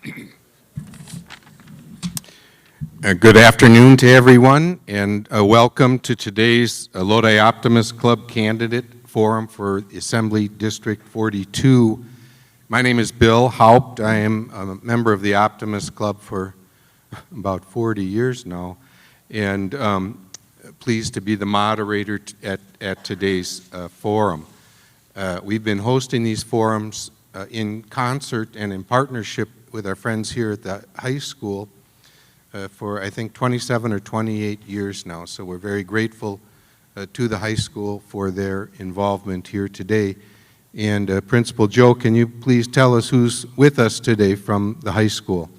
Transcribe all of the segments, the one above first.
Good afternoon to everyone, and welcome to today's Lodi Optimist Club Candidate Forum for Assembly District 42. My name is Bill Haupt. I am a member of the Optimist Club for about 40 years now, and pleased to be the moderator at today's forum. We've been hosting these forums in concert and in partnership with our friends here at the high school for I think 27 or 28 years now. So we're very grateful to the high school for their involvement here today. And Principal Joe, can you please tell us who's with us today from the high school?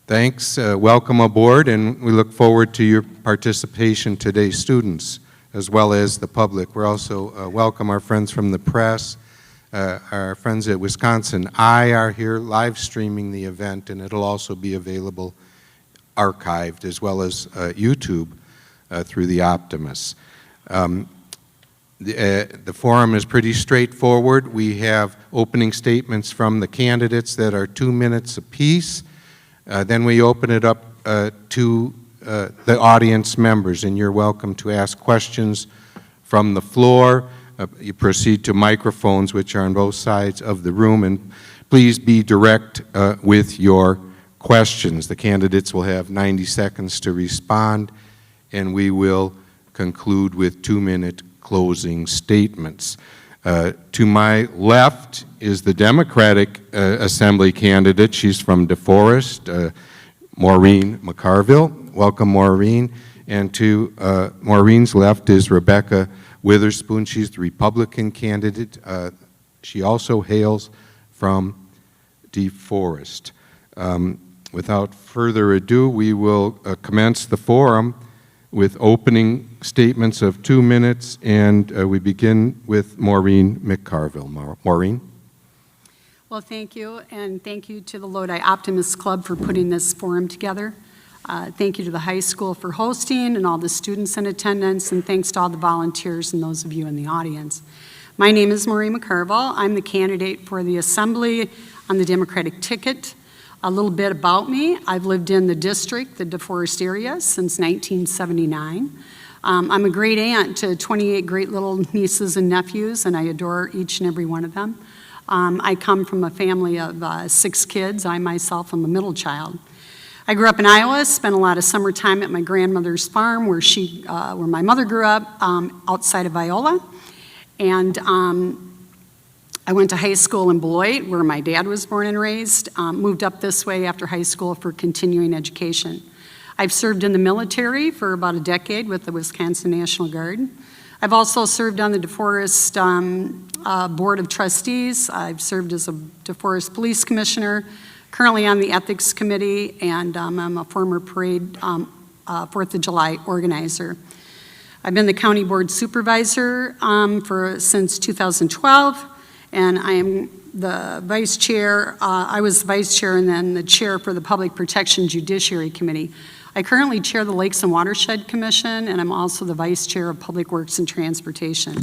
Thanks. Welcome aboard, and we look forward to your participation today, students, as well as the public. We're also welcome our friends from the press. Our friends at Wisconsin Eye are here live streaming the event, and it'll also be available archived as well as YouTube through the Optimists. The forum is pretty straightforward. We have opening statements from the candidates that are 2 minutes apiece. Then we open it up to the audience members, and you're welcome to ask questions from the floor. You proceed to microphones, which are on both sides of the room, and please be direct with your questions. The candidates will have 90 seconds to respond, and we will conclude with 2-minute closing statements. To my left is the Democratic Assembly candidate. She's from DeForest, Maureen McCarville. Welcome, Maureen. And to Maureen's left is Rebecca Witherspoon. She's the Republican candidate. She also hails from DeForest. Without further adu, we will commence the forum with opening statements of 2 minutes, and we begin with Maureen McCarville. Maureen? Well, thank you, and thank you to the Lodi Optimist Club for putting this forum together. Thank you to the high school for hosting and all the students in attendance, and thanks to all the volunteers and those of you in the audience. My name is Maureen McCarville. I'm the candidate for the Assembly on the Democratic ticket. A little bit about me: I've lived in the district, the DeForest area, since 1979. I'm a great aunt to 28 great little nieces and nephews, and I adore each and every one of them. I come from a family of 6 kids. I myself am a middle child. I grew up in Iowa, spent a lot of summertime at my grandmother's farm where my mother grew up, outside of Viola. And I went to high school in Beloit, where my dad was born and raised, moved up this way after high school for continuing education. I've served in the military for about a decade with the Wisconsin National Guard. I've also served on the DeForest Board of Trustees. I've served as a DeForest Police Commissioner, currently on the Ethics Committee, and I'm a former parade 4th of July organizer. I've been the County Board Supervisor since 2012, and I am the Vice Chair. I was Vice Chair and then the Chair for the Public Protection Judiciary Committee. I currently chair the Lakes and Watershed Commission, and I'm also the Vice Chair of Public Works and Transportation.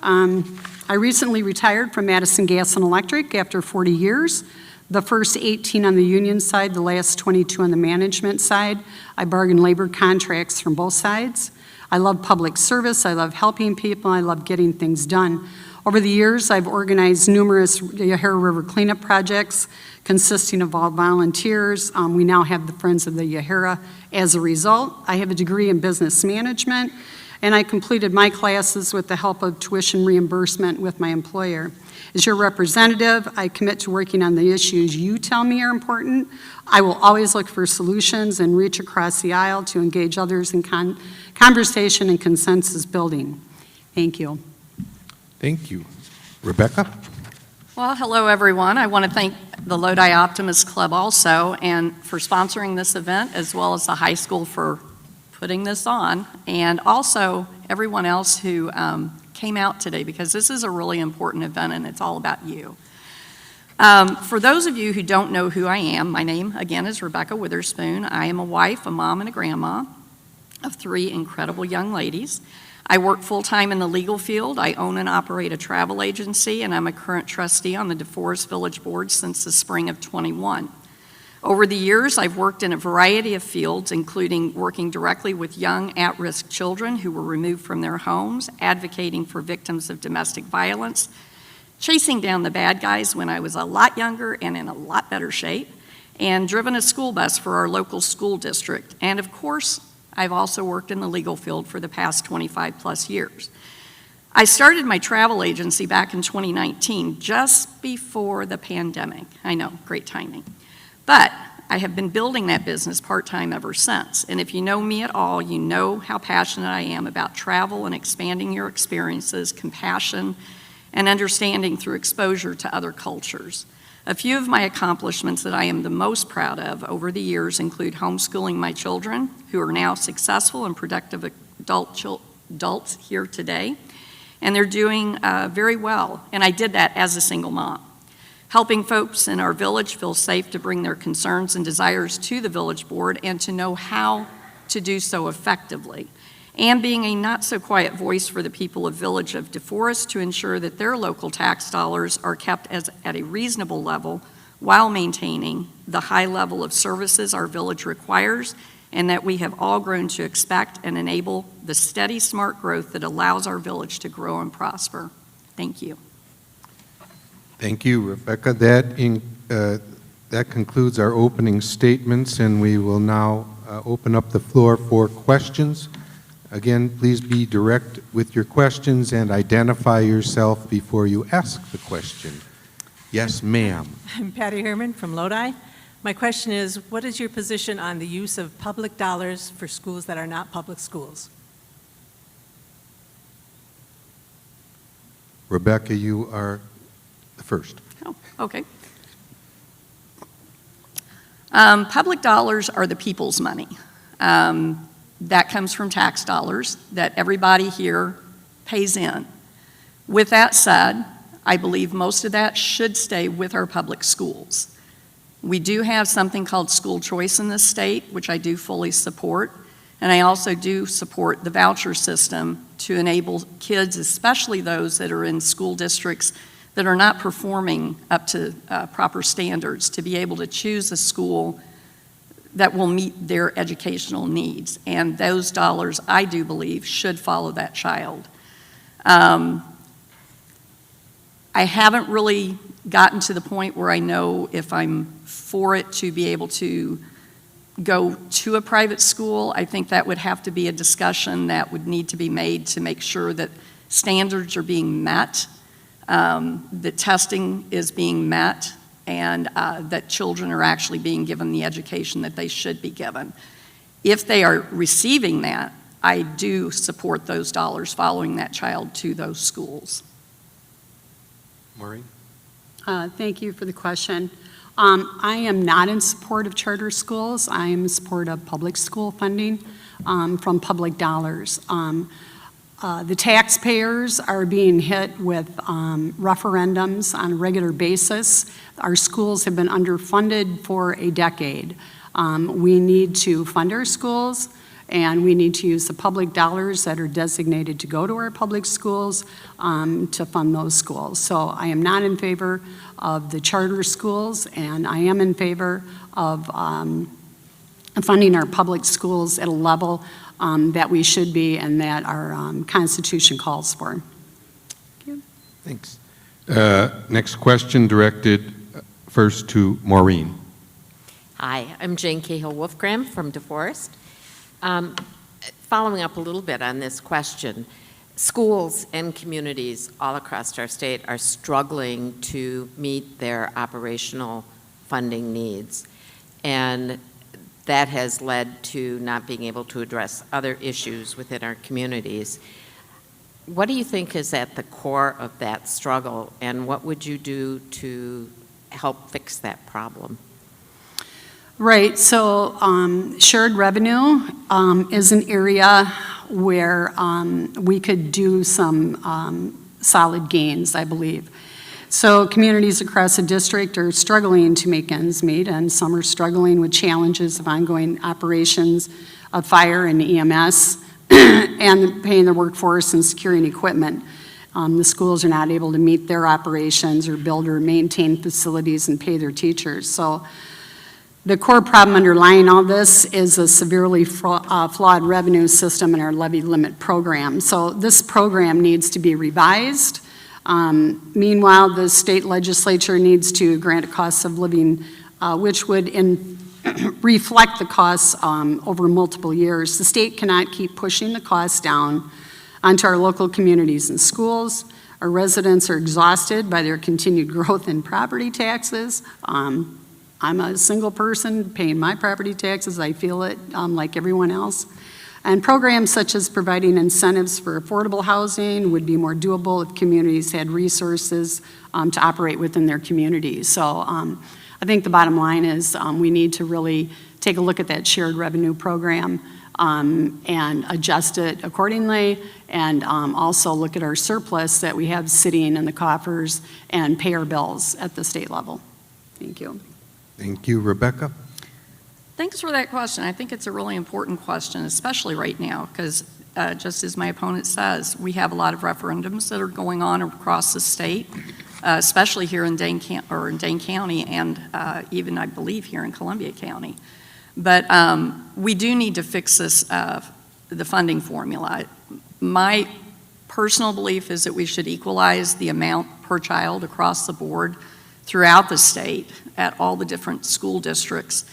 I recently retired from Madison Gas and Electric after 40 years. The first 18 on the union side, the last 22 on the management side. I bargain labor contracts from both sides. I love public service, I love helping people, I love getting things done. Over the years, I've organized numerous Yahara River cleanup projects consisting of all volunteers. We now have the Friends of the Yahara as a result. I have a degree in business management, and I completed my classes with the help of tuition reimbursement with my employer. As your representative, I commit to working on the issues you tell me are important. I will always look for solutions and reach across the aisle to engage others in conversation and consensus building. Thank you. Thank you. Rebecca? Well, hello everyone. I want to thank the Lodi Optimist Club also and for sponsoring this event, as well as the high school for putting this on, and also everyone else who came out today, because this is a really important event and it's all about you. For those of you who don't know who I am, my name again is Rebecca Witherspoon. I am a wife, a mom, and a grandma of 3 incredible young ladies. I work full-time in the legal field. I own and operate a travel agency, and I'm a current trustee on the DeForest Village Board since the spring of '21. Over the years, I've worked in a variety of fields, including working directly with young at-risk children who were removed from their homes, advocating for victims of domestic violence, chasing down the bad guys when I was a lot younger and in a lot better shape, and driven a school bus for our local school district. And of course, I've also worked in the legal field for the past 25 plus years. I started my travel agency back in 2019, just before the pandemic. I know, great timing. But I have been building that business part-time ever since. And if you know me at all, you know how passionate I am about travel and expanding your experiences, compassion, and understanding through exposure to other cultures. A few of my accomplishments that I am the most proud of over the years include homeschooling my children, who are now successful and productive adults here today, and they're doing very well, and I did that as a single mom. Helping folks in our village feel safe to bring their concerns and desires to the village board and to know how to do so effectively, and being a not-so-quiet voice for the people of Village of DeForest to ensure that their local tax dollars are kept at a reasonable level while maintaining the high level of services our village requires and that we have all grown to expect and enable the steady, smart growth that allows our village to grow and prosper. Thank you. Thank you, Rebecca. That concludes our opening statements, and we will now open up the floor for questions. Again, please be direct with your questions and identify yourself before you ask the question. Yes, ma'am. I'm Patty Herman from Lodi. My question is, what is your position on the use of public dollars for schools that are not public schools? Rebecca, you are the first. Oh, okay. Public dollars are the people's money. That comes from tax dollars that everybody here pays in. With that said, I believe most of that should stay with our public schools. We do have something called school choice in this state, which I do fully support, and I also do support the voucher system to enable kids, especially those that are in school districts that are not performing up to proper standards, to be able to choose a school that will meet their educational needs. And those dollars, I do believe, should follow that child. I haven't really gotten to the point where I know if I'm for it to be able to go to a private school. I think that would have to be a discussion that would need to be made to make sure that standards are being met, that testing is being met, and that children are actually being given the education that they should be given. If they are receiving that, I do support those dollars following that child to those schools. Maureen? Thank you for the question. I am not in support of charter schools. I am in support of public school funding from public dollars. The taxpayers are being hit with referendums on a regular basis. Our schools have been underfunded for a decade. We need to fund our schools, and we need to use the public dollars that are designated to go to our public schools to fund those schools. So I am not in favor of the charter schools, and I am in favor of funding our public schools at a level that we should be and that our Constitution calls for. Thank you. Thanks. Next question directed first to Maureen. Hi, I'm Jane Cahill-Wolfgram from DeForest. Following up a little bit on this question, schools and communities all across our state are struggling to meet their operational funding needs, and that has led to not being able to address other issues within our communities. What do you think is at the core of that struggle, and what would you do to help fix that problem? Right, so shared revenue is an area where we could do some solid gains, I believe. So communities across the district are struggling to make ends meet, and some are struggling with challenges of ongoing operations of fire and EMS, and paying the workforce and securing equipment. The schools are not able to meet their operations or build or maintain facilities and pay their teachers. So the core problem underlying all this is a severely flawed revenue system in our levy limit program. So this program needs to be revised. Meanwhile, the state legislature needs to grant a cost of living which would reflect the costs over multiple years. The state cannot keep pushing the costs down onto our local communities and schools. Our residents are exhausted by their continued growth in property taxes. I'm a single person paying my property taxes. I feel it like everyone else. And programs such as providing incentives for affordable housing would be more doable if communities had resources to operate within their communities. So I think the bottom line is we need to really take a look at that shared revenue program and adjust it accordingly, and also look at our surplus that we have sitting in the coffers and pay our bills at the state level. Thank you. Thank you. Rebecca? Thanks for that question. I think it's a really important question, especially right now, because just as my opponent says, we have a lot of referendums that are going on across the state, especially here in Dane County and even, I believe, here in Columbia County. But we do need to fix this, the funding formula. My personal belief is that we should equalize the amount per child across the board throughout the state at all the different school districts,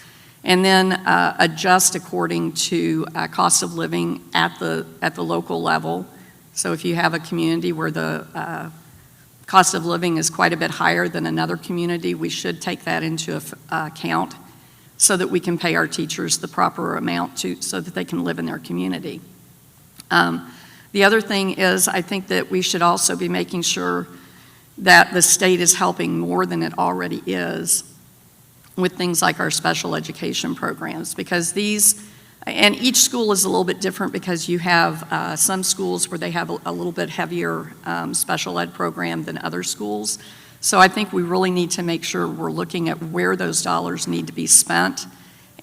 and then adjust according to cost of living at the local level. So if you have a community where the cost of living is quite a bit higher than another community, we should take that into account so that we can pay our teachers the proper amount so that they can live in their community. The other thing is, I think that we should also be making sure that the state is helping more than it already is with things like our special education programs, because and each school is a little bit different, because you have some schools where they have a little bit heavier special ed program than other schools. So I think we really need to make sure we're looking at where those dollars need to be spent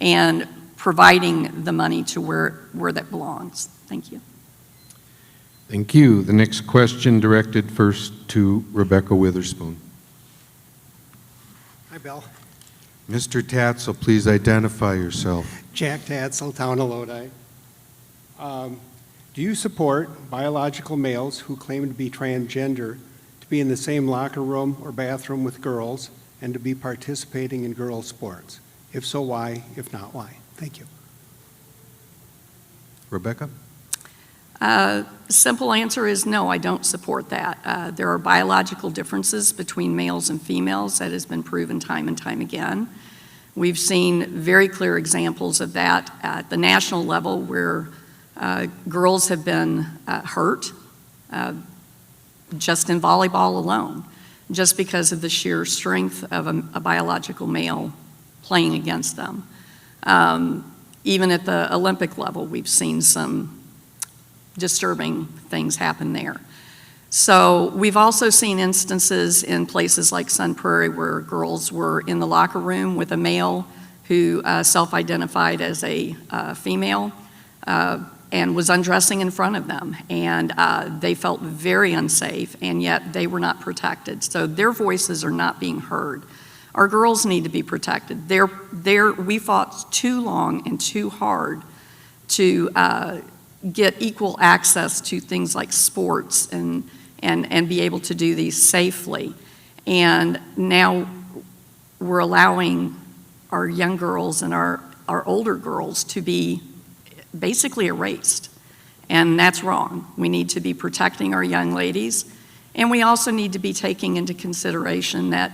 and providing the money to where that belongs. Thank you. Thank you. The next question directed first to Rebecca Witherspoon. Hi, Bill. Mr. Tatzel, please identify yourself. Jack Tatzel, Town of Lodi. Do you support biological males who claim to be transgender to be in the same locker room or bathroom with girls and to be participating in girls' sports? If so, why? If not, why? Thank you. Rebecca? Simple answer is no, I don't support that. There are biological differences between males and females that has been proven time and time again. We've seen very clear examples of that at the national level, where girls have been hurt just in volleyball alone, just because of the sheer strength of a biological male playing against them. Even at the Olympic level, we've seen some disturbing things happen there. So we've also seen instances in places like Sun Prairie where girls were in the locker room with a male who self-identified as a female and was undressing in front of them, and they felt very unsafe, and yet they were not protected. So their voices are not being heard. Our girls need to be protected. We fought too long and too hard to get equal access to things like sports and be able to do these safely. And now we're allowing our young girls and our older girls to be basically erased. And that's wrong. We need to be protecting our young ladies. And we also need to be taking into consideration that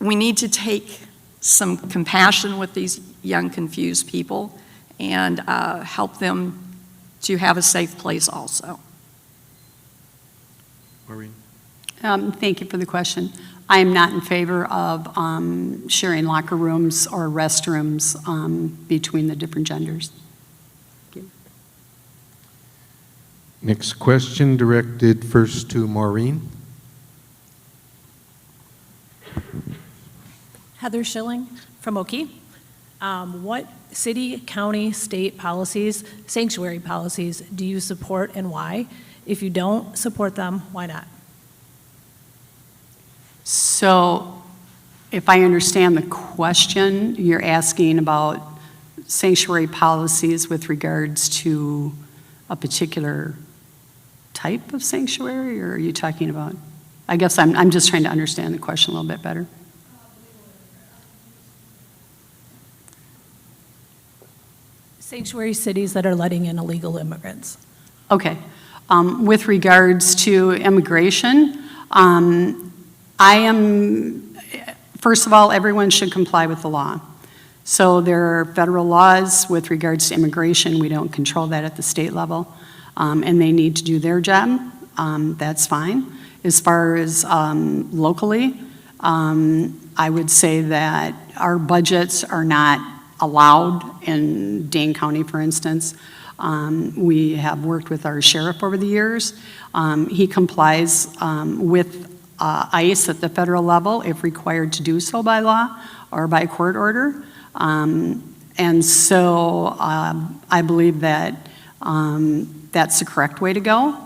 we need to take some compassion with these young, confused people and help them to have a safe place also. Maureen? Thank you for the question. I am not in favor of sharing locker rooms or restrooms between the different genders. Thank you. Next question directed first to Maureen. Heather Schilling from Oki. What city, county, state policies, sanctuary policies do you support and why? If you don't support them, why not? So if I understand the question, you're asking about sanctuary policies with regards to a particular type of sanctuary, or are you talking about? I guess I'm just trying to understand the question a little bit better. Sanctuary cities that are letting in illegal immigrants. Okay. With regards to immigration, first of all, everyone should comply with the law. So there are federal laws with regards to immigration. We don't control that at the state level, and they need to do their job. That's fine. As far as locally, I would say that our budgets are not allowed in Dane County, for instance. We have worked with our sheriff over the years. He complies with ICE at the federal level if required to do so by law or by court order. And so I believe that that's the correct way to go.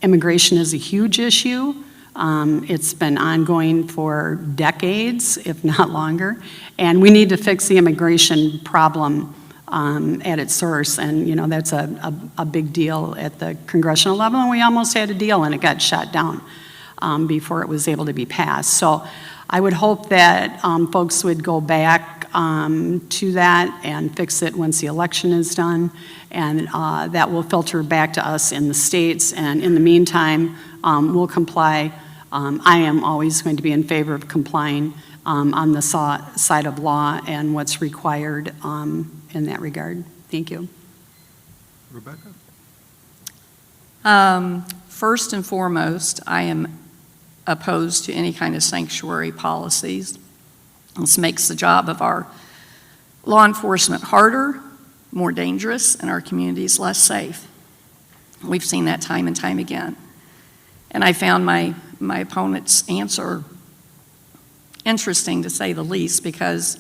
Immigration is a huge issue. It's been ongoing for decades, if not longer, and we need to fix the immigration problem at its source, and you know that's a big deal at the congressional level, and we almost had a deal and it got shot down before it was able to be passed. So I would hope that folks would go back to that and fix it once the election is done, and that will filter back to us in the states, and in the meantime, we'll comply. I am always going to be in favor of complying on the side of law and what's required in that regard. Thank you. Rebecca? First and foremost, I am opposed to any kind of sanctuary policies. This makes the job of our law enforcement harder, more dangerous, and our communities less safe. We've seen that time and time again. And I found my opponent's answer interesting, to say the least, because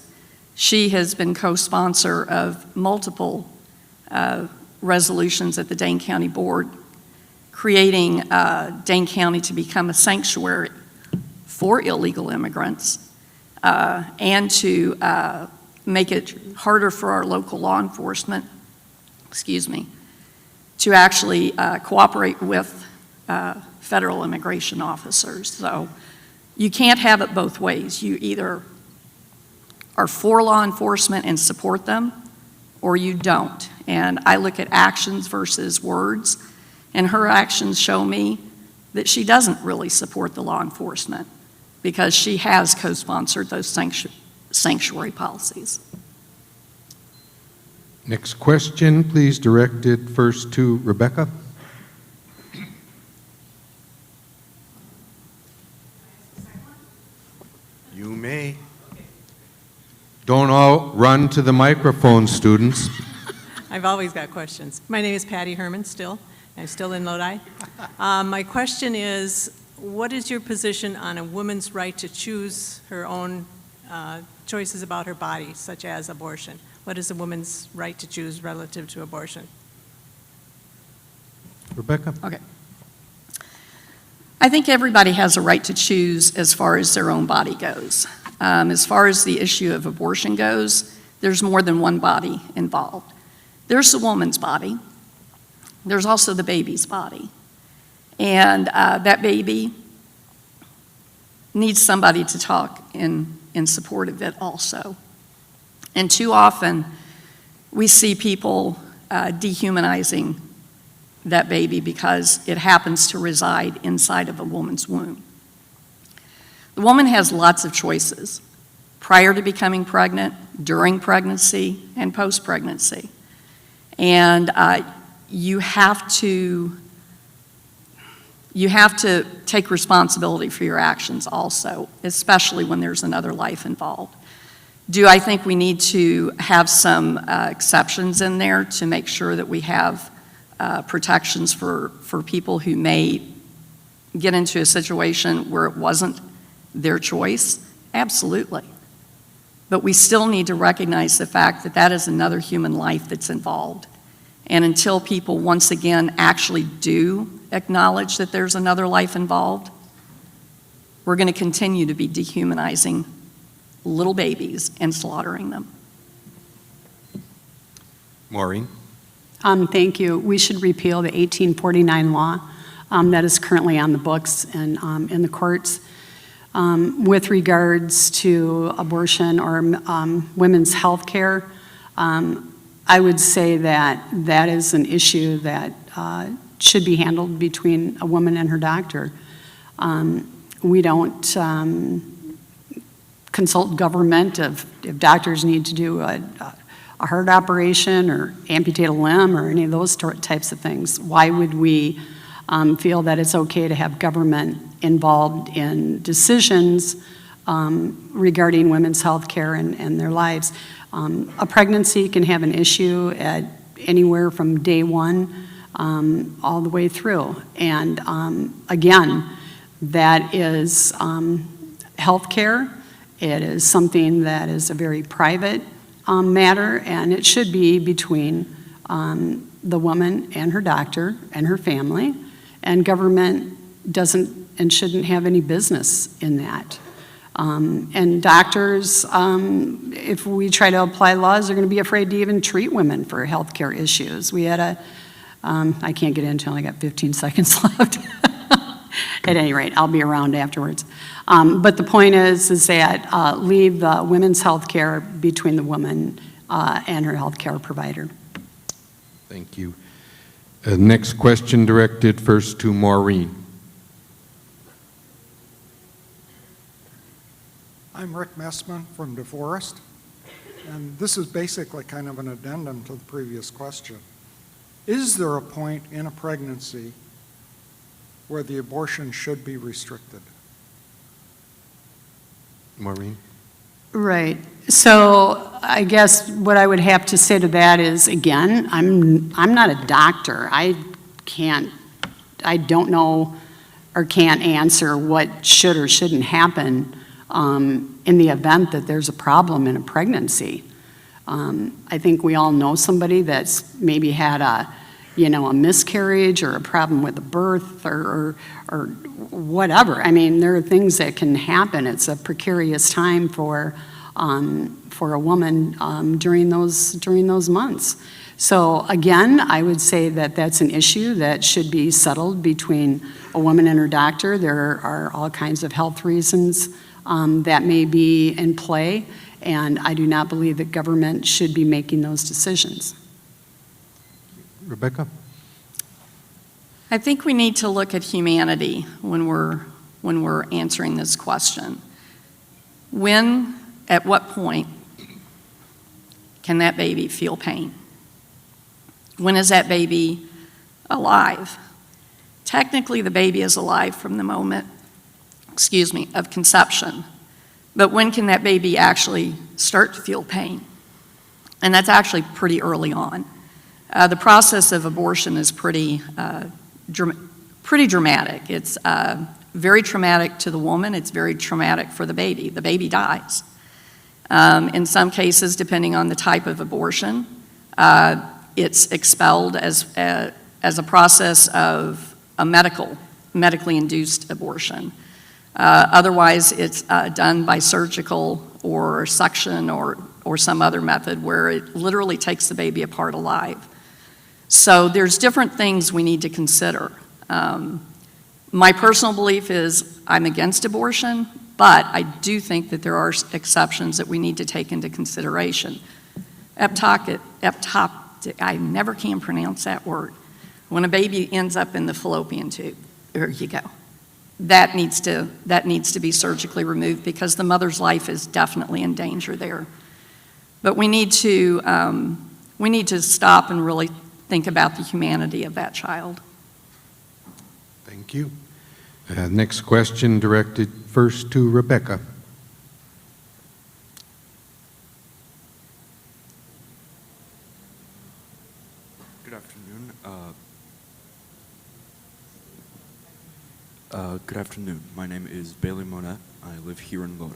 she has been co-sponsor of multiple resolutions at the Dane County Board, creating Dane County to become a sanctuary for illegal immigrants, and to make it harder for our local law enforcement, to actually cooperate with federal immigration officers. So you can't have it both ways. You either are for law enforcement and support them, or you don't. And I look at actions versus words, and her actions show me that she doesn't really support the law enforcement because she has co-sponsored those sanctuary policies. Next question, please, directed first to Rebecca. You may. Don't all run to the microphone, students. I've always got questions. My name is Patty Herman still. I'm still in Lodi. My question is, what is your position on a woman's right to choose her own choices about her body, such as abortion? What is a woman's right to choose relative to abortion? Rebecca? Okay. I think everybody has a right to choose as far as their own body goes. As far as the issue of abortion goes, there's more than one body involved. There's the woman's body. There's also the baby's body. And that baby needs somebody to talk in support of it also. And too often, we see people dehumanizing that baby because it happens to reside inside of a woman's womb. The woman has lots of choices prior to becoming pregnant, during pregnancy, and post-pregnancy. And you have to take responsibility for your actions also, especially when there's another life involved. Do I think we need to have some exceptions in there to make sure that we have protections for people who may get into a situation where it wasn't their choice? Absolutely. But we still need to recognize the fact that that is another human life that's involved. And until people once again actually do acknowledge that there's another life involved, we're going to continue to be dehumanizing little babies and slaughtering them. Maureen? Thank you. We should repeal the 1849 law that is currently on the books and in the courts with regards to abortion or women's health care. I would say that that is an issue that should be handled between a woman and her doctor. We don't consult government if doctors need to do a heart operation or amputate a limb or any of those types of things. Why would we feel that it's okay to have government involved in decisions regarding women's health care and their lives? A pregnancy can have an issue at anywhere from day one all the way through. And again, that is health care. It is something that is a very private matter, and it should be between the woman and her doctor and her family, and government doesn't and shouldn't have any business in that. And doctors, if we try to apply laws, they're going to be afraid to even treat women for health care issues. We had I can't get into it, I only got 15 seconds left. At any rate, I'll be around afterwards. But the point is that leave women's health care between the woman and her health care provider. Thank you. Next question directed first to Maureen. I'm Rick Messman from DeForest, and this is basically kind of an addendum to the previous question. Is there a point in a pregnancy where the abortion should be restricted? Maureen? Right. So I guess what I would have to say to that is, again, I'm not a doctor. I don't know or can't answer what should or shouldn't happen in the event that there's a problem in a pregnancy. I think we all know somebody that's maybe had a miscarriage or a problem with a birth or whatever. I mean, there are things that can happen. It's a precarious time for a woman during those months. So again, I would say that that's an issue that should be settled between a woman and her doctor. There are all kinds of health reasons that may be in play, and I do not believe that government should be making those decisions. Rebecca? I think we need to look at humanity when we're answering this question. At what point can that baby feel pain? When is that baby alive? Technically, the baby is alive from the moment, of conception. But when can that baby actually start to feel pain? And that's actually pretty early on. The process of abortion is pretty dramatic. It's very traumatic to the woman. It's very traumatic for the baby. The baby dies. In some cases, depending on the type of abortion, it's expelled as a process of a medically induced abortion. Otherwise, it's done by surgical or suction or some other method where it literally takes the baby apart alive. So there's different things we need to consider. My personal belief is I'm against abortion, but I do think that there are exceptions that we need to take into consideration. I never can pronounce that word. When a baby ends up in the fallopian tube, there you go. That needs to be surgically removed because the mother's life is definitely in danger there. But we need to stop and really think about the humanity of that child. Thank you. Next question directed first to Rebecca. Good afternoon. Good afternoon. My name is Bailey Monette. I live here in Lodi.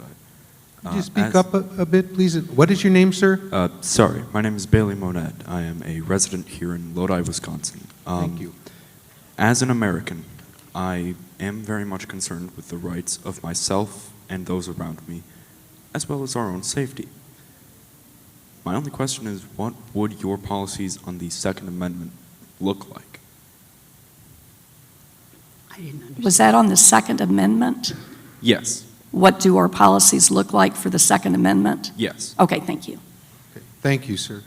Could you speak up a bit, please? What is your name, sir? Sorry, my name is Bailey Monette. I am a resident here in Lodi, Wisconsin. Thank you. As an American, I am very much concerned with the rights of myself and those around me, as well as our own safety. My only question is, what would your policies on the Second Amendment look like? I didn't understand. Was that on the Second Amendment? Yes, What do our policies look like for the Second Amendment? yes. Okay, thank you. Okay. Thank you, sir.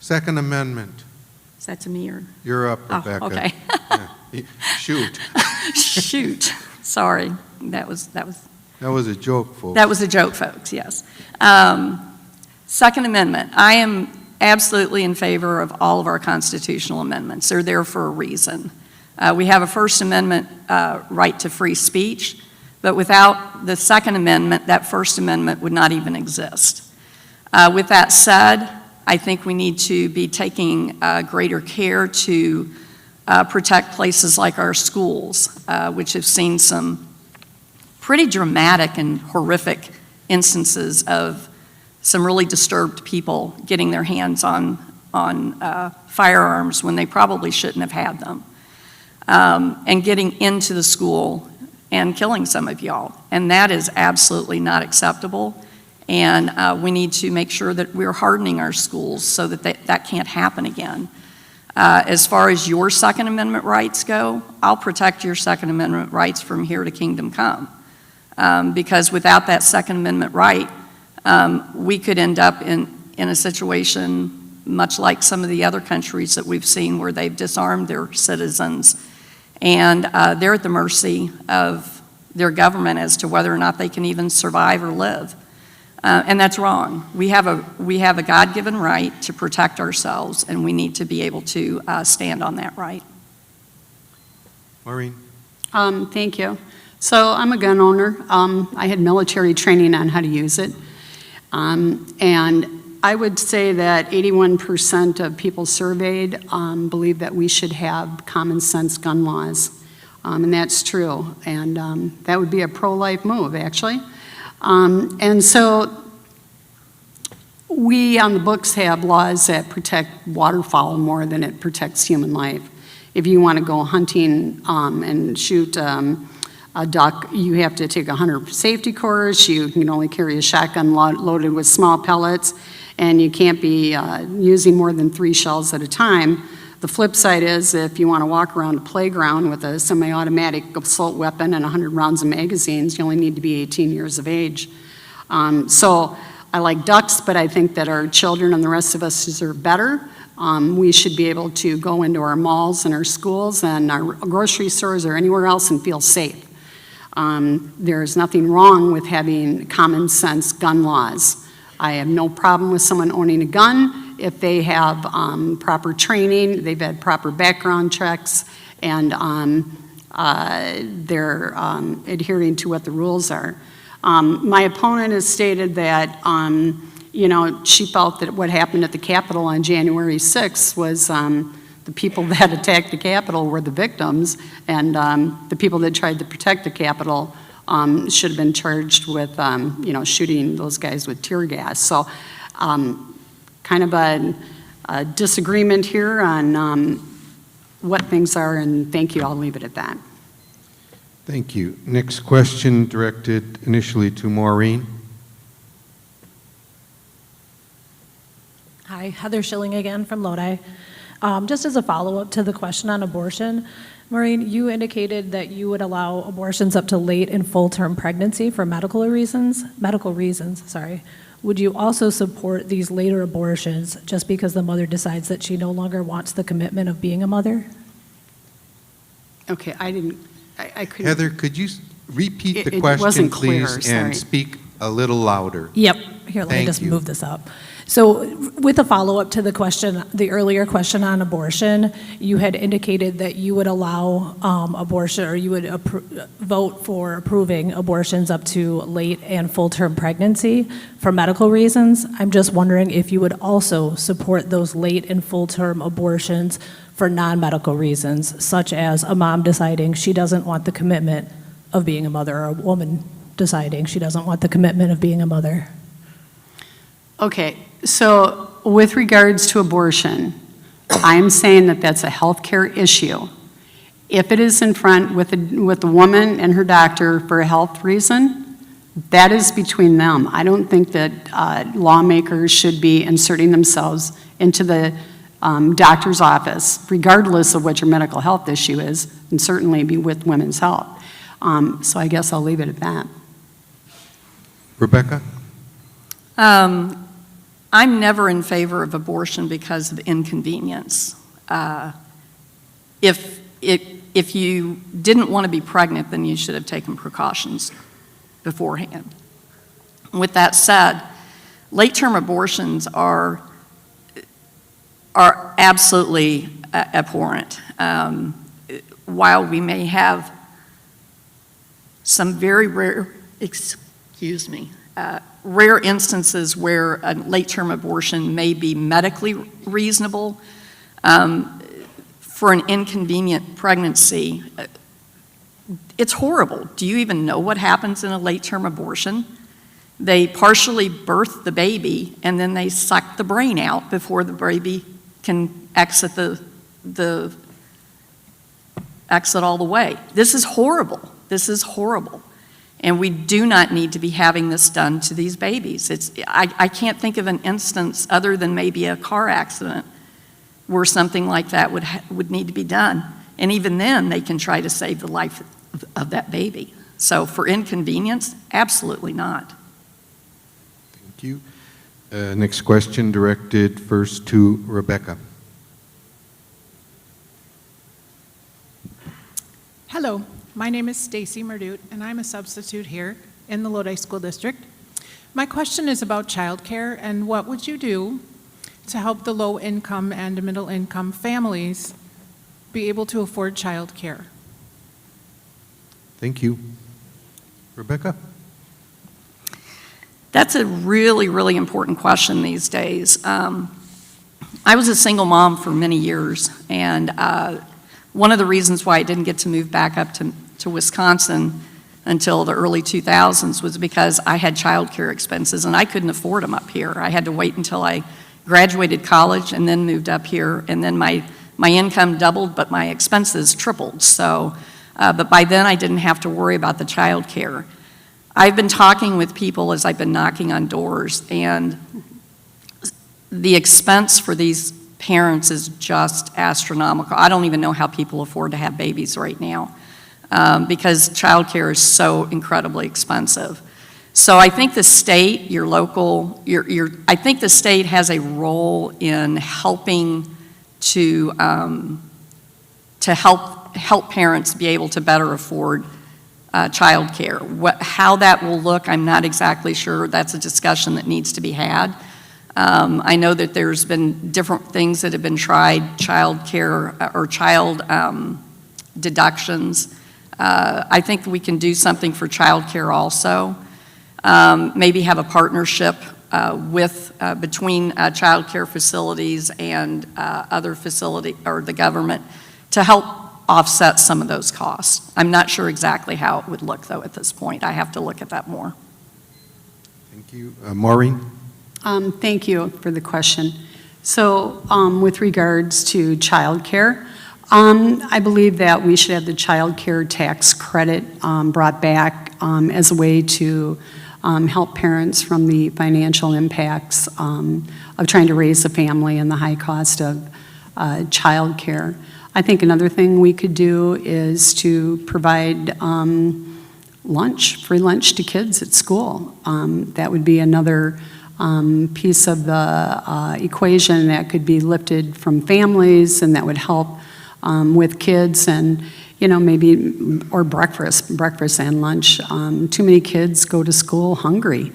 Second Amendment. Is that to me or? You're up, Oh, Rebecca. okay. Yeah. Shoot. Shoot, sorry. That was That was a joke, folks. That was a joke, folks, yes. Second Amendment, I am absolutely in favor of all of our constitutional amendments. They're there for a reason. We have a First Amendment right to free speech, but without the Second Amendment, that First Amendment would not even exist. With that said, I think we need to be taking greater care to protect places like our schools, which have seen some pretty dramatic and horrific instances of some really disturbed people getting their hands on firearms when they probably shouldn't have had them, and getting into the school and killing some of y'all. And that is absolutely not acceptable. And we need to make sure that we're hardening our schools so that that can't happen again. As far as your Second Amendment rights go, I'll protect your Second Amendment rights from here to kingdom come. Because without that Second Amendment right, we could end up in a situation much like some of the other countries that we've seen where they've disarmed their citizens, and they're at the mercy of their government as to whether or not they can even survive or live. And that's wrong. We have a God-given right to protect ourselves, and we need to be able to stand on that right. Maureen? Thank you. So I'm a gun owner. I had military training on how to use it. And I would say that 81% of people surveyed believe that we should have common sense gun laws. And that's true. And that would be a pro-life move, actually. And so we on the books have laws that protect waterfowl more than it protects human life. If you want to go hunting and shoot a duck, you have to take a 100 safety course. You can only carry a shotgun loaded with small pellets, and you can't be using more than 3 shells at a time. The flip side is if you want to walk around a playground with a semi-automatic assault weapon and 100 rounds of magazines, you only need to be 18 years of age. So I like ducks, but I think that our children and the rest of us deserve better. We should be able to go into our malls and our schools and our grocery stores or anywhere else and feel safe. There's nothing wrong with having common sense gun laws. I have no problem with someone owning a gun if they have proper training, they've had proper background checks, and they're adhering to what the rules are. My opponent has stated that, she felt that what happened at the Capitol on January 6th was the people that attacked the Capitol were the victims, and the people that tried to protect the Capitol should have been charged with, shooting those guys with tear gas. So kind of a disagreement here on what things are, and thank you. I'll leave it at that. Thank you. Next question directed initially to Maureen. Hi, Heather Schilling again from Lodi. Just as a follow-up to the question on abortion, Maureen, you indicated that you would allow abortions up to late and full-term pregnancy for medical reasons. Would you also support these later abortions just because the mother decides that she no longer wants the commitment of being a mother? Okay, I couldn't. Heather, could you repeat the It question, wasn't clear, please, sorry. and speak a little louder? Yep. Here, let me Thank just you. move this up. So with a follow-up to the question, the earlier question on abortion, you had indicated that you would allow abortion, or you would vote for approving abortions up to late and full-term pregnancy for medical reasons. I'm just wondering if you would also support those late and full-term abortions for non-medical reasons, such as a mom deciding she doesn't want the commitment of being a mother, or a woman deciding she doesn't want the commitment of being a mother? Okay, so with regards to abortion, I'm saying that that's a healthcare issue. If it is in front with the woman and her doctor for a health reason, that is between them. I don't think that lawmakers should be inserting themselves into the doctor's office, regardless of what your medical health issue is, and certainly be with women's health. So I guess I'll leave it at that. Rebecca? I'm never in favor of abortion because of inconvenience. If you didn't want to be pregnant, then you should have taken precautions beforehand. With that said, late-term abortions are absolutely abhorrent. While we may have some very rare, rare instances where a late-term abortion may be medically reasonable, for an inconvenient pregnancy, it's horrible. Do you even know what happens in a late-term abortion? They partially birth the baby, and then they suck the brain out before the baby can exit exit all the way. This is horrible. This is horrible. And we do not need to be having this done to these babies. I can't think of an instance other than maybe a car accident where something like that would need to be done. And even then, they can try to save the life of that baby. So for inconvenience, absolutely not. Thank you. Next question directed first to Rebecca. Hello, my name is Stacy Merdute, and I'm a substitute here in the Lodi School District. My question is about childcare, and what would you do to help the low-income and middle-income families be able to afford childcare? Thank you. Rebecca? That's a really, really important question these days. I was a single mom for many years, and one of the reasons why I didn't get to move back up to Wisconsin until the early 2000s was because I had childcare expenses, and I couldn't afford them up here. I had to wait until I graduated college and then moved up here, and then my income doubled, but my expenses tripled. So, but by then I didn't have to worry about the childcare. I've been talking with people as I've been knocking on doors, and the expense for these parents is just astronomical. I don't even know how people afford to have babies right now because childcare is so incredibly expensive. So I think the state, your local, I think the state has a role in helping to help parents be able to better afford childcare. How that will look, I'm not exactly sure. That's a discussion that needs to be had. I know that there's been different things that have been tried, childcare or child deductions. I think we can do something for childcare also. Maybe have a partnership between child care facilities and other facility or the government to help offset some of those costs. I'm not sure exactly how it would look though at this point. I have to look at that more. Thank you. Maureen? Thank you for the question. So with regards to child care, I believe that we should have the child care tax credit brought back as a way to help parents from the financial impacts of trying to raise a family and the high cost of child care. I think another thing we could do is to provide free lunch to kids at school. That would be another piece of the equation that could be lifted from families and that would help with kids and, you know, maybe, or breakfast and lunch. Too many kids go to school hungry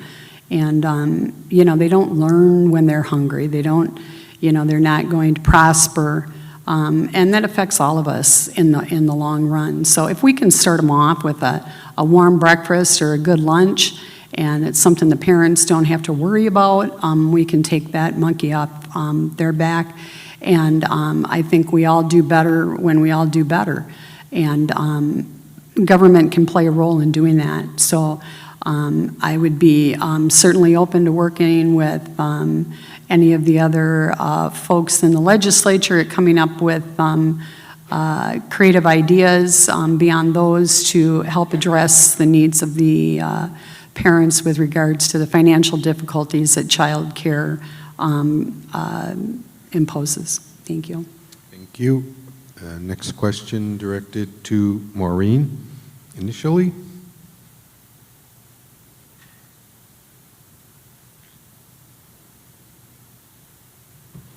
and, you know, they don't learn when they're hungry. They don't, you know, they're not going to prosper. And that affects all of us in the long run. So if we can start them off with a warm breakfast or a good lunch, and it's something the parents don't have to worry about, we can take that monkey off their back. And I think we all do better when we all do better. And government can play a role in doing that. So I would be certainly open to working with any of the other folks in the legislature at coming up with creative ideas beyond those to help address the needs of the parents with regards to the financial difficulties that child care imposes. Thank you. Thank you. Next question directed to Maureen initially.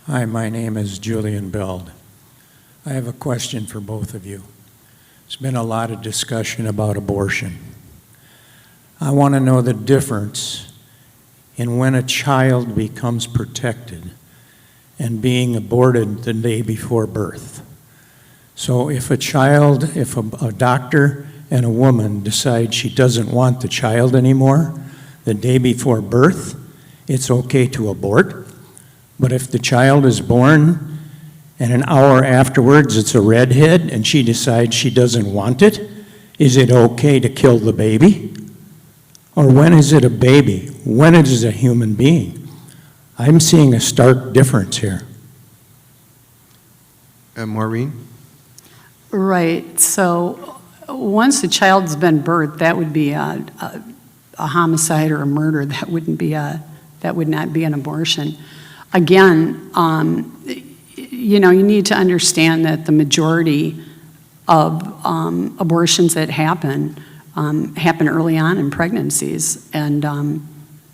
Hi, my name is Julian Beld. I have a question for both of you. There's been a lot of discussion about abortion. I want to know the difference in when a child becomes protected and being aborted the day before birth. So if a doctor and a woman decide she doesn't want the child anymore the day before birth, it's okay to abort. But if the child is born and an hour afterwards it's a redhead and she decides she doesn't want it, is it okay to kill the baby? Or when is it a baby? When is it a human being? I'm seeing a stark difference here. Maureen? Right. So once the child's been birthed, that would be a homicide or a murder. That would not be an abortion. Again, you need to understand that the majority of abortions that happen early on in pregnancies. And,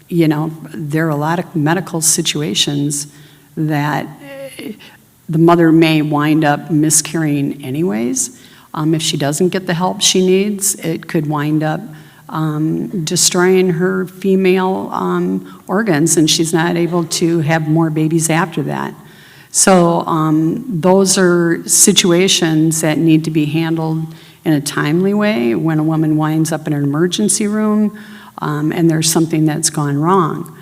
there are a lot of medical situations that the mother may wind up miscarrying anyways. If she doesn't get the help she needs, it could wind up destroying her female organs, and she's not able to have more babies after that. So those are situations that need to be handled in a timely way when a woman winds up in an emergency room and there's something that's gone wrong.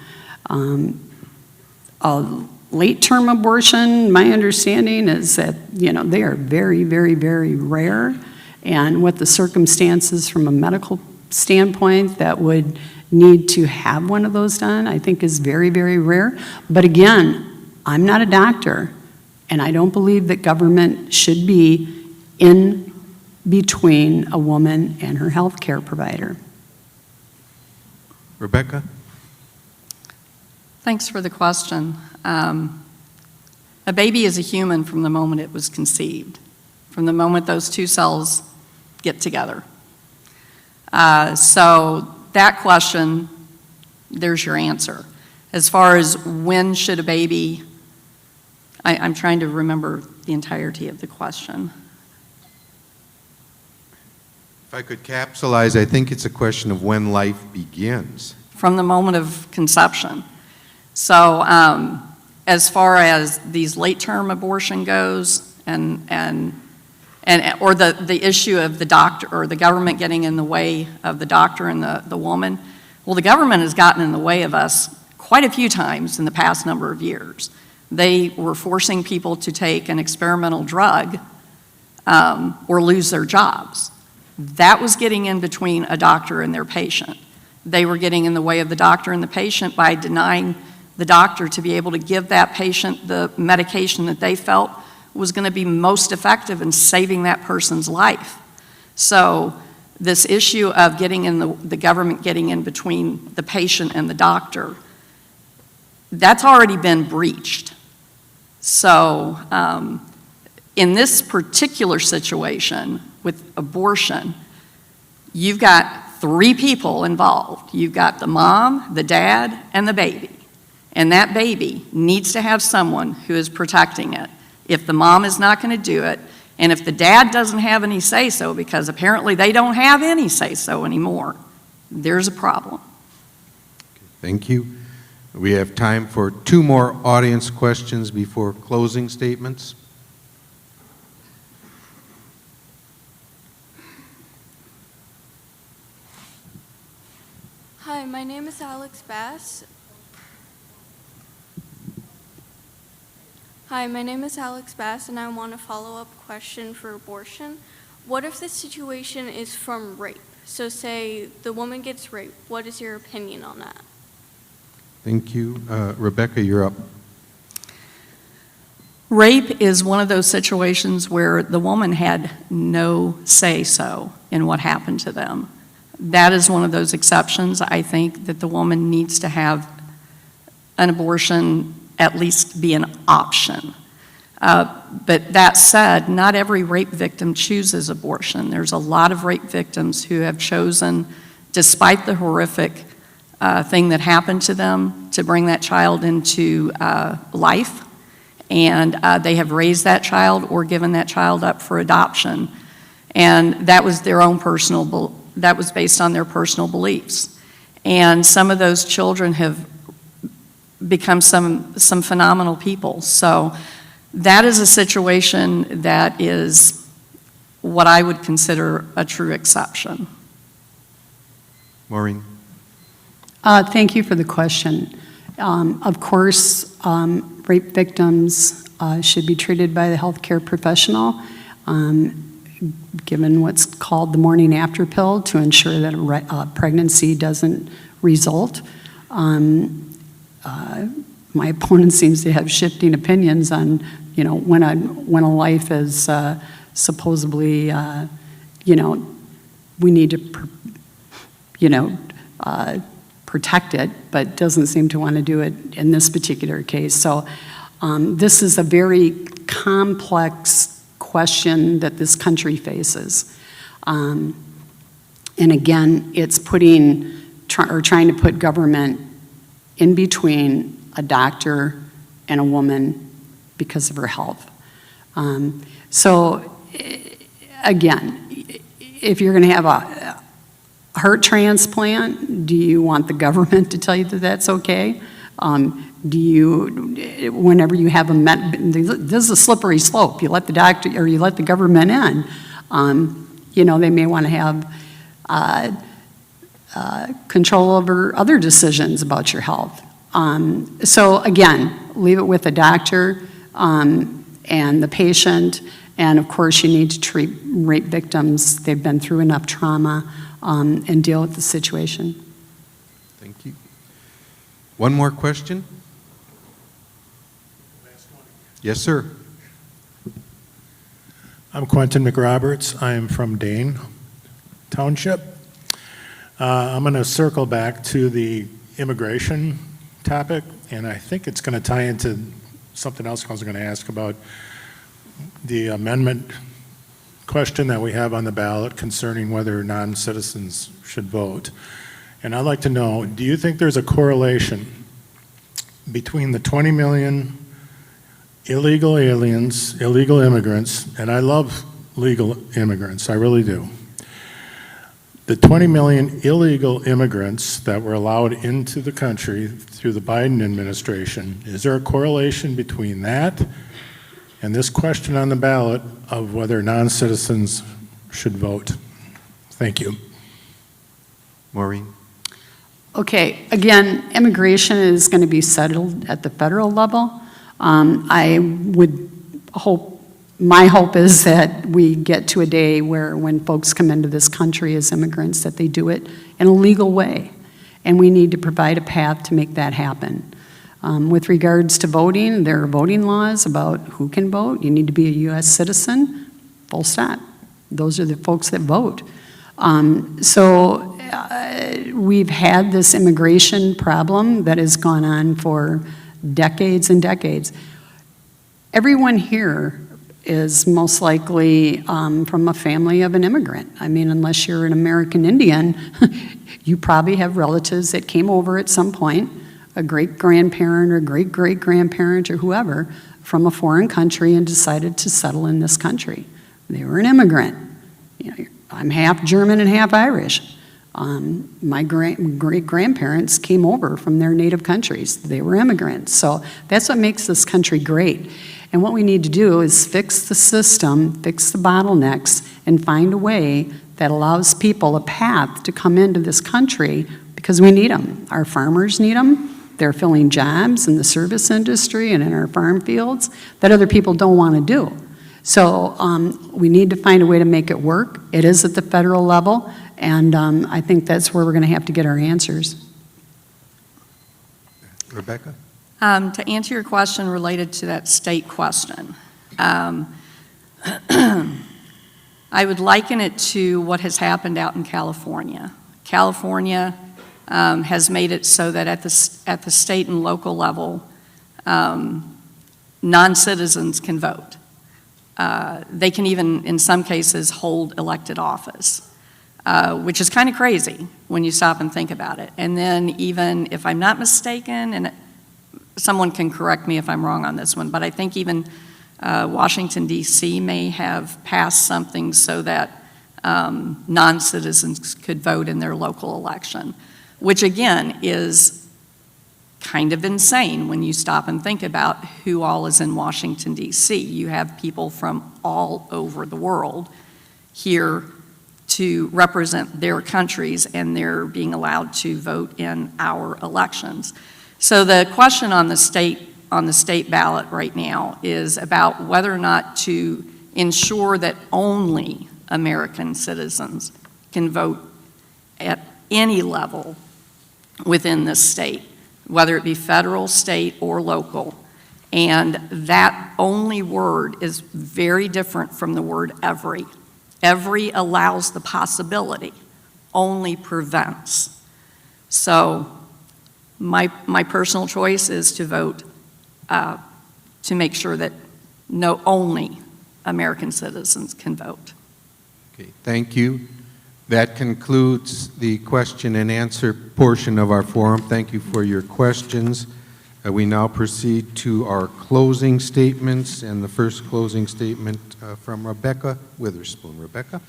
A late-term abortion, my understanding is that, they are very, very, very rare, and what the circumstances from a medical standpoint that would need to have one of those done, I think is very, very rare. But again, I'm not a doctor, and I don't believe that government should be in between a woman and her health care provider. Rebecca? Thanks for the question. A baby is a human from the moment it was conceived, from the moment those two cells get together. So that question, there's your answer. As far as when should a baby, I'm trying to remember the entirety of the question. If I could capsulize, I think it's a question of when life begins. From the moment of conception. So as far as these late-term abortion goes, or the issue of the doctor or the government getting in the way of the doctor and the woman, well, the government has gotten in the way of us quite a few times in the past number of years. They were forcing people to take an experimental drug or lose their jobs. That was getting in between a doctor and their patient. They were getting in the way of the doctor and the patient by denying the doctor to be able to give that patient the medication that they felt was going to be most effective in saving that person's life. So this issue of getting in the government getting in between the patient and the doctor, that's already been breached. So in this particular situation with abortion, you've got 3 people involved. You've got the mom, the dad, and the baby. And that baby needs to have someone who is protecting it. If the mom is not going to do it, and if the dad doesn't have any say-so, because apparently they don't have any say-so anymore, there's a problem. Thank you. We have time for 2 more audience questions before closing statements. Hi, my name is Alex Bass. and I want a follow-up question for abortion. what if the situation is from rape? So say the woman gets raped, what is your opinion on that? Thank you. Rebecca, you're up. Rape is one of those situations where the woman had no say-so in what happened to them. That is one of those exceptions. I think that the woman needs to have an abortion at least be an option. But that said, not every rape victim chooses abortion. There's a lot of rape victims who have chosen, despite the horrific thing that happened to them, to bring that child into life. And they have raised that child or given that child up for adoption. And that was their own that was based on their personal beliefs. And some of those children have become some phenomenal people. So that is a situation that is what I would consider a true exception. Maureen. Thank you for the question. Of course, rape victims should be treated by the healthcare professional, given what's called the morning after pill to ensure that a pregnancy doesn't result. My opponent seems to have shifting opinions on, when a life is supposedly, we need to, protect it, but doesn't seem to want to do it in this particular case. So this is a very complex question that this country faces. And again, it's trying to put government in between a doctor and a woman because of her health. So again, if you're going to have a heart transplant, do you want the government to tell you that that's okay? Do you, whenever you have this is a slippery slope. You let the doctor or you let the government in. They may want to have control over other decisions about your health. So again, leave it with the doctor and the patient. And of course, you need to treat rape victims. They've been through enough trauma and deal with the situation. Thank you. One more question? Yes, sir. I'm Quentin McRoberts. I am from Dane Township. I'm going to circle back to the immigration topic, and I think it's going to tie into something else I was going to ask about the amendment question that we have on the ballot concerning whether non-citizens should vote. And I'd like to know, do you think there's a correlation between the 20 million illegal aliens, illegal immigrants, and I love legal immigrants, I really do. The 20 million illegal immigrants that were allowed into the country through the Biden administration, is there a correlation between that and this question on the ballot of whether non-citizens should vote? Thank you. Maureen. Okay, again, immigration is going to be settled at the federal level. I would hope, my hope is that we get to a day where when folks come into this country as immigrants, that they do it in a legal way. And we need to provide a path to make that happen. With regards to voting, there are voting laws about who can vote. You need to be a U.S. citizen, full stop. Those are the folks that vote. We've had this immigration problem that has gone on for decades and decades. Everyone here is most likely from a family of an immigrant. I mean, unless you're an American Indian, you probably have relatives that came over at some point, a great-grandparent or great-great-grandparent or whoever, from a foreign country and decided to settle in this country. They were an immigrant. I'm half German and half Irish. My great-grandparents came over from their native countries. They were immigrants. So that's what makes this country great. And what we need to do is fix the system, fix the bottlenecks, and find a way that allows people a path to come into this country because we need them. Our farmers need them. They're filling jobs in the service industry and in our farm fields that other people don't want to do. So we need to find a way to make it work. It is at the federal level, and I think that's where we're going to have to get our answers. Rebecca? To answer your question related to that state question, I would liken it to what has happened out in California. California has made it so that at the state and local level, non-citizens can vote. They can even, in some cases, hold elected office, which is kind of crazy when you stop and think about it. And then even, if I'm not mistaken, and someone can correct me if I'm wrong on this one, but I think even Washington, D.C. may have passed something so that non-citizens could vote in their local election, which again is kind of insane when you stop and think about who all is in Washington, D.C. You have people from all over the world here to represent their countries, and they're being allowed to vote in our elections. So the question on the state ballot right now is about whether or not to ensure that only American citizens can vote at any level within this state, whether it be federal, state, or local. And that only word is very different from the word every. Every allows the possibility, only prevents. So my personal choice is to vote to make sure that only American citizens can vote. Okay, thank you. That concludes the question and answer portion of our forum. Thank you for your questions. We now proceed to our closing statements, and the first closing statement from Rebecca Witherspoon. Rebecca?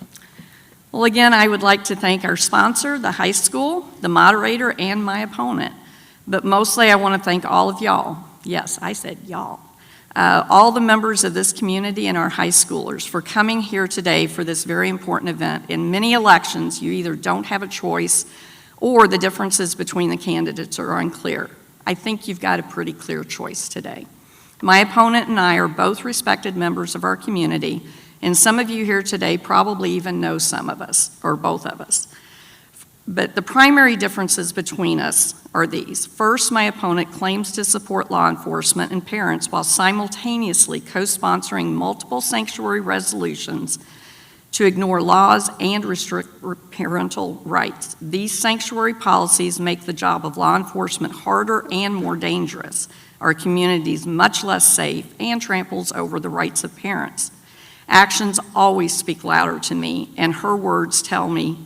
Well, again, I would like to thank our sponsor, the high school, the moderator, and my opponent. But mostly I want to thank all of y'all. Yes, I said y'all. All the members of this community and our high schoolers for coming here today for this very important event. In many elections, you either don't have a choice or the differences between the candidates are unclear. I think you've got a pretty clear choice today. My opponent and I are both respected members of our community, and some of you here today probably even know some of us, or both of us. But the primary differences between us are these. First, my opponent claims to support law enforcement and parents while simultaneously co-sponsoring multiple sanctuary resolutions to ignore laws and restrict parental rights. These sanctuary policies make the job of law enforcement harder and more dangerous, our communities much less safe, and tramples over the rights of parents. Actions always speak louder to me, and her words tell me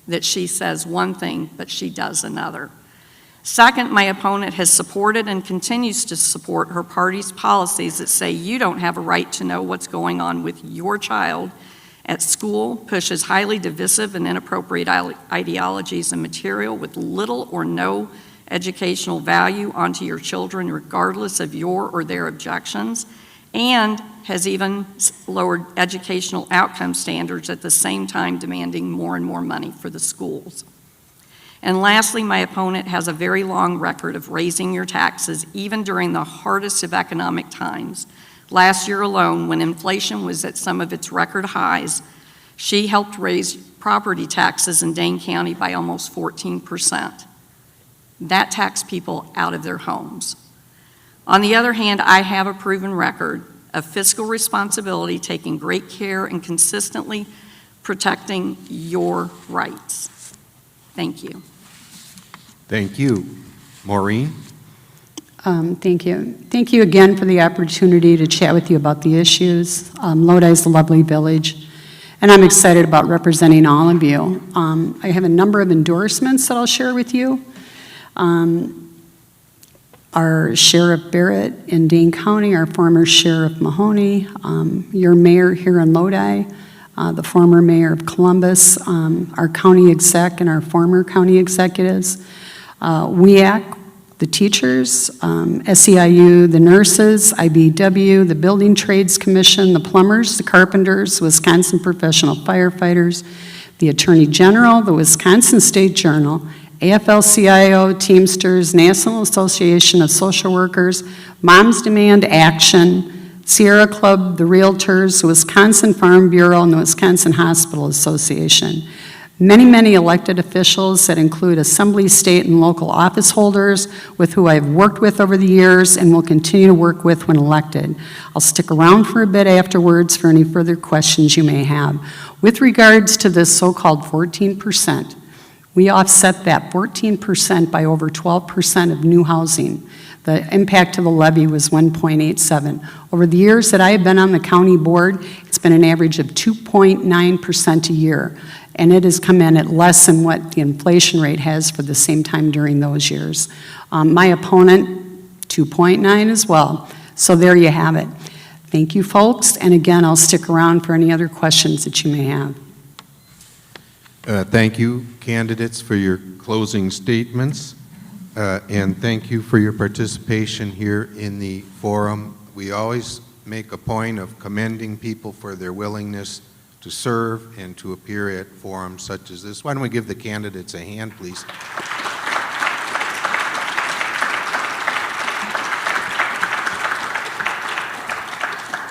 that she says one thing, but she does another. Second, my opponent has supported and continues to support her party's policies that say you don't have a right to know what's going on with your child at school, pushes highly divisive and inappropriate ideologies and material with little or no educational value onto your children regardless of your or their objections, and has even lowered educational outcome standards at the same time demanding more and more money for the schools. And lastly, my opponent has a very long record of raising your taxes even during the hardest of economic times. Last year alone, when inflation was at some of its record highs, she helped raise property taxes in Dane County by almost 14%. That taxed people out of their homes. On the other hand, I have a proven record of fiscal responsibility, taking great care and consistently protecting your rights. Thank you. Thank you. Maureen? Thank you. Thank you again for the opportunity to chat with you about the issues. Lodi is a lovely village, and I'm excited about representing all of you. I have a number of endorsements that I'll share with you. Our Sheriff Barrett in Dane County, our former Sheriff Mahoney, your mayor here in Lodi, the former mayor of Columbus, our county exec and our former county executives, WEAC, the teachers, SEIU, the nurses, IBEW, the Building Trades Commission, the plumbers, the carpenters, Wisconsin professional firefighters, the Attorney General, the Wisconsin State Journal, AFL-CIO, Teamsters, National Association of Social Workers, Moms Demand Action, Sierra Club, the Realtors, the Wisconsin Farm Bureau, and the Wisconsin Hospital Association. Many, many elected officials that include assembly, state, and local office holders with who I've worked with over the years and will continue to work with when elected. I'll stick around for a bit afterwards for any further questions you may have. With regards to this so-called 14%, we offset that 14% by over 12% of new housing. The impact to the levy was 1.87. Over the years that I have been on the county board, it's been an average of 2.9% a year, and it has come in at less than what the inflation rate has for the same time during those years. My opponent, 2.9 as well. So there you have it. Thank you, folks, and again, I'll stick around for any other questions that you may have. Thank you, candidates, for your closing statements, and thank you for your participation here in the forum. We always make a point of commending people for their willingness to serve and to appear at forums such as this. Why don't we give the candidates a hand, please?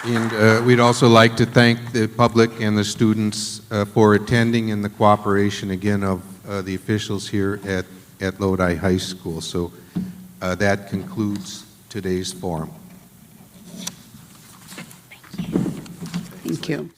And we'd also like to thank the public and the students for attending and the cooperation again of the officials here at Lodi High School. So that concludes today's forum. Thank you.